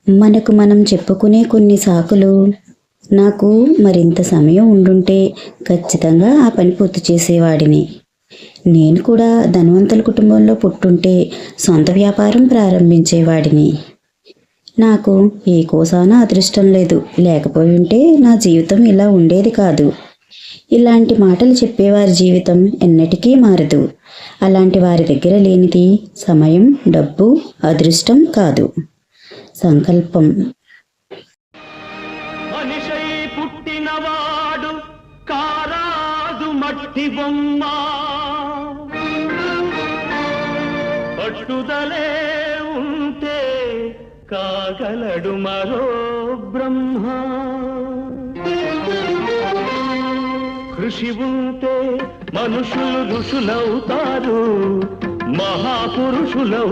మనకు మనం చెప్పుకునే కొన్ని సాకులు, నాకు మరింత సమయం ఉండుంటే ఖచ్చితంగా ఆ పని పూర్తి చేసేవాడిని. నేను కూడా ధనవంతుల కుటుంబంలో పుట్టుంటే సొంత వ్యాపారం ప్రారంభించేవాడిని. నాకు ఏ కోసానా అదృష్టం లేదు, లేకపోయి ఉంటే నా జీవితం ఇలా ఉండేది కాదు. ఇలాంటి మాటలు చెప్పేవారి జీవితం ఎన్నటికీ మారదు. అలాంటి వారి దగ్గర లేనిది సమయం, డబ్బు, అదృష్టం కాదు, సంకల్పం. మనిషై పుట్టినవాడు కారాదు మట్టి బొమ్మ, పట్టుదలే ఉంటే కాగలడు మరో బ్రహ్మ. కృషి ఉంటే మనుషులు ఋషులవుతారు, మహాపురుషులవుతారు.